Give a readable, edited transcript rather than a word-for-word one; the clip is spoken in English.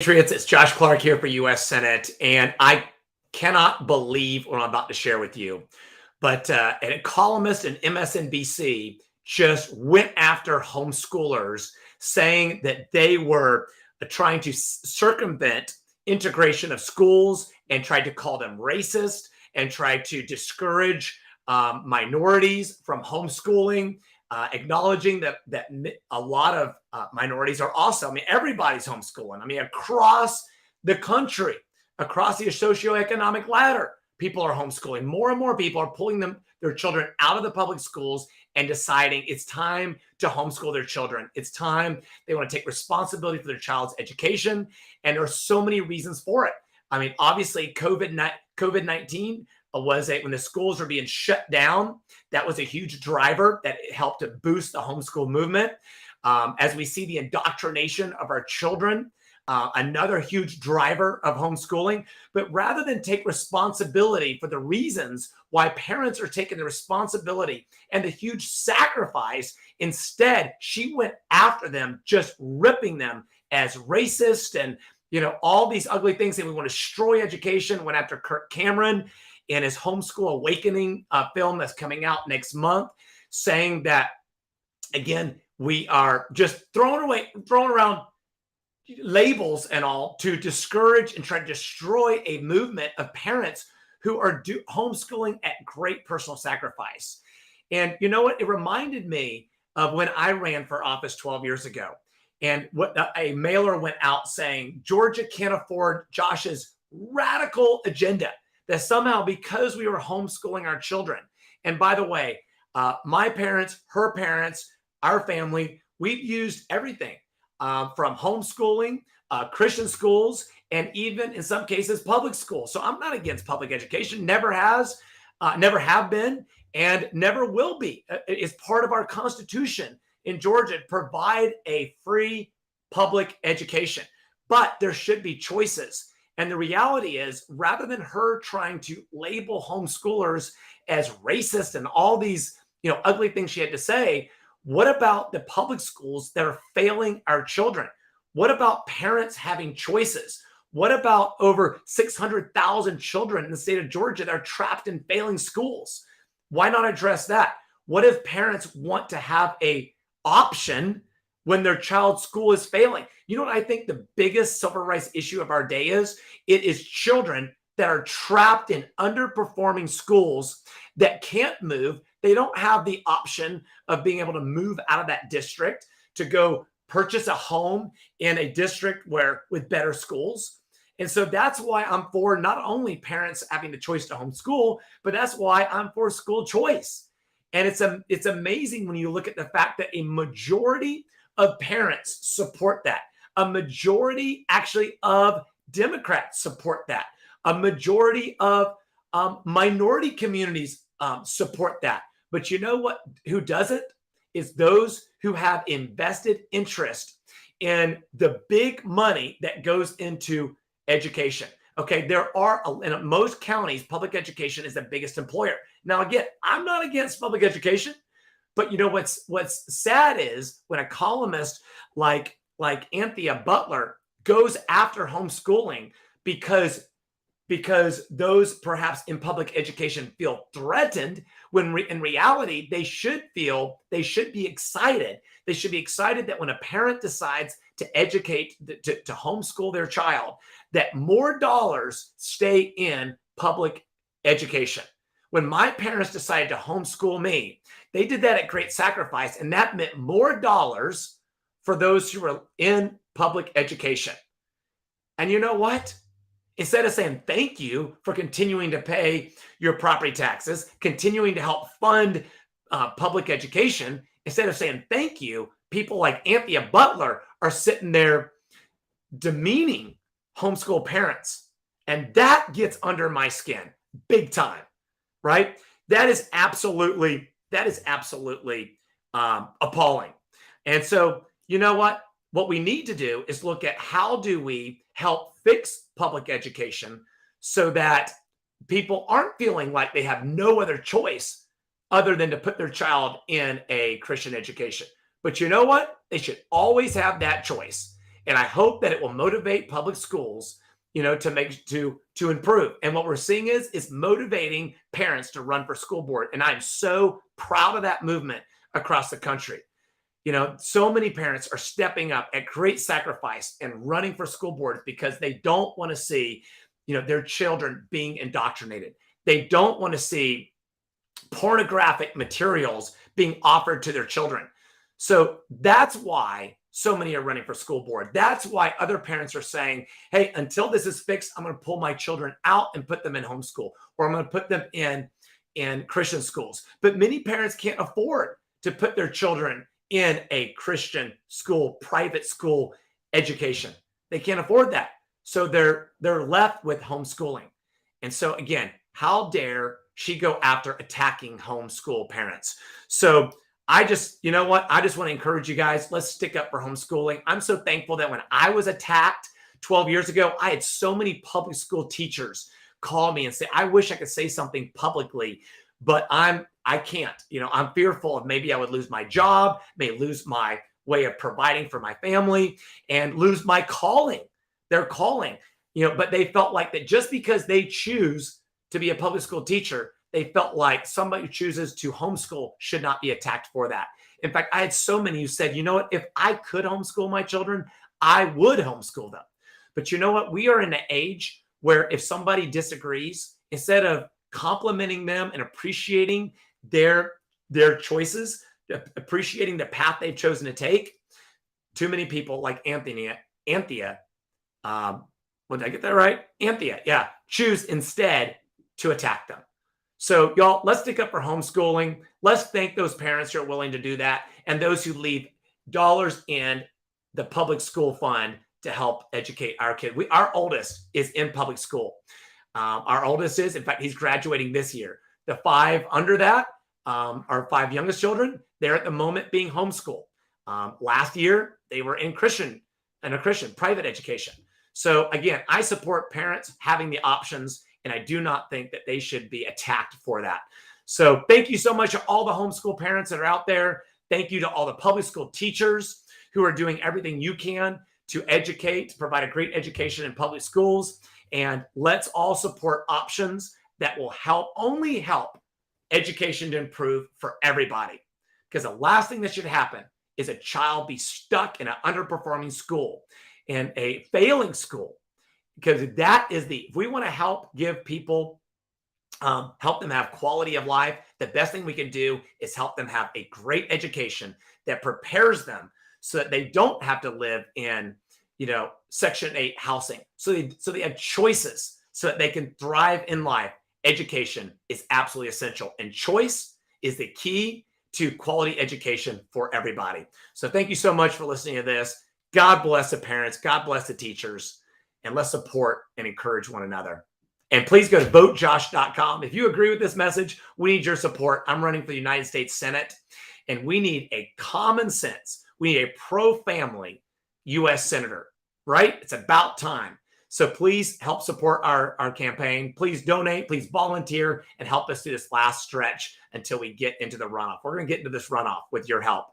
Patriots, it's Josh Clark here for U.S. Senate, and I cannot believe what I'm about to share with you. But a columnist in MSNBC just went after homeschoolers, saying that they were trying to circumvent integration of schools and tried to call them racist and tried to discourage minorities from homeschooling. Acknowledging that a lot of minorities are also, I mean, everybody's homeschooling. I mean, across the country, across the socioeconomic ladder, people are homeschooling. More and more people are pulling their children out of the public schools and deciding it's time to homeschool their children. It's time they want to take responsibility for their child's education. And there are so many reasons for it. I mean, obviously, COVID-19 was when the schools were being shut down. That was a huge driver that helped to boost the homeschool movement. As we see the indoctrination of our children, another huge driver of homeschooling. But rather than take responsibility for the reasons why parents are taking the responsibility and the huge sacrifice, instead, she went after them, just ripping them as racist and, all these ugly things that we want to destroy education. Went after Kirk Cameron in his Homeschool Awakening film that's coming out next month, saying that, again, we are just throwing around labels and all to discourage and try to destroy a movement of parents who are homeschooling at great personal sacrifice. And you know what? It reminded me of when I ran for office 12 years ago. And what a mailer went out saying, Georgia can't afford Josh's radical agenda. That somehow, because we were homeschooling our children, and by the way, my parents, her parents, our family, we've used everything from homeschooling, Christian schools, and even in some cases, public schools. So I'm not against public education, never have been, and never will be. It's part of our Constitution in Georgia to provide a free public education. But there should be choices. And the reality is, rather than her trying to label homeschoolers as racist and all these, ugly things she had to say, what about the public schools that are failing our children? What about parents having choices? What about over 600,000 children in the state of Georgia that are trapped in failing schools? Why not address that? What if parents want to have a option when their child's school is failing? You know what I think the biggest civil rights issue of our day is? It is children that are trapped in underperforming schools that can't move. They don't have the option of being able to move out of that district to go purchase a home in a district with better schools. And so that's why I'm for not only parents having the choice to homeschool, but that's why I'm for school choice. And it's amazing when you look at the fact that a majority of parents support that. A majority actually of Democrats support that. A majority of minority communities support that. But you know what? Who doesn't? Is those who have invested interest in the big money that goes into education. Okay, there are, in most counties, public education is the biggest employer. Now, again, I'm not against public education, but what's sad is when a columnist like Anthea Butler goes after homeschooling because those perhaps in public education feel threatened, when in reality they should be excited. They should be excited that when a parent decides to educate, to homeschool their child, that more dollars stay in public education. When my parents decided to homeschool me, they did that at great sacrifice, and that meant more dollars for those who were in public education. And you know what? Instead of saying thank you for continuing to pay your property taxes, continuing to help fund public education, instead of saying thank you, people like Anthea Butler are sitting there demeaning homeschool parents. And that gets under my skin big time, right? That is absolutely appalling. And so, you know what? What we need to do is look at how do we help fix public education so that people aren't feeling like they have no other choice other than to put their child in a Christian education. But you know what? They should always have that choice. And I hope that it will motivate public schools, to improve. And what we're seeing is motivating parents to run for school board. And I'm so proud of that movement across the country. So many parents are stepping up at great sacrifice and running for school boards because they don't want to see, their children being indoctrinated. They don't want to see pornographic materials being offered to their children. So that's why so many are running for school board. That's why other parents are saying, hey, until this is fixed, I'm going to pull my children out and put them in homeschool, or I'm going to put them in Christian schools. But many parents can't afford to put their children in a Christian school, private school education. They can't afford that. So they're left with homeschooling. And so again, how dare she go after attacking homeschool parents? So I just want to encourage you guys, let's stick up for homeschooling. I'm so thankful that when I was attacked 12 years ago, I had so many public school teachers call me and say, I wish I could say something publicly, but I can't. I'm fearful of maybe I would lose my job, may lose my way of providing for my family, and lose my calling, their calling. But they felt like that just because they choose to be a public school teacher, they felt like somebody who chooses to homeschool should not be attacked for that. In fact, I had so many who said, you know what, if I could homeschool my children, I would homeschool them. But you know what? We are in an age where if somebody disagrees, instead of complimenting them and appreciating their choices, appreciating the path they've chosen to take, too many people like Anthea, did I get that right? Anthea, yeah, choose instead to attack them. So y'all, let's stick up for homeschooling. Let's thank those parents who are willing to do that and those who leave dollars in the public school fund to help educate our kid. Our oldest is in public school. Our oldest in fact, he's graduating this year. The 5 under that, our 5 youngest children, they're at the moment being homeschooled. Last year, they were in a Christian private education. So again, I support parents having the options, and I do not think that they should be attacked for that. So thank you so much to all the homeschool parents that are out there. Thank you to all the public school teachers who are doing everything you can to educate, to provide a great education in public schools. And let's all support options that will only help education to improve for everybody. Because the last thing that should happen is a child be stuck in an underperforming school, in a failing school. Because if we want to help give people, help them have quality of life, the best thing we can do is help them have a great education that prepares them so that they don't have to live in, Section 8 housing. So they have choices so that they can thrive in life. Education is absolutely essential, and choice is the key to quality education for everybody. So thank you so much for listening to this. God bless the parents. God bless the teachers. And let's support and encourage one another. And please go to votejosh.com. If you agree with this message, we need your support. I'm running for the United States Senate, and we need a common sense. We need a pro-family U.S. senator, right? It's about time. So please help support our campaign. Please donate, please volunteer, and help us do this last stretch until we get into the runoff. We're going to get into this runoff with your help.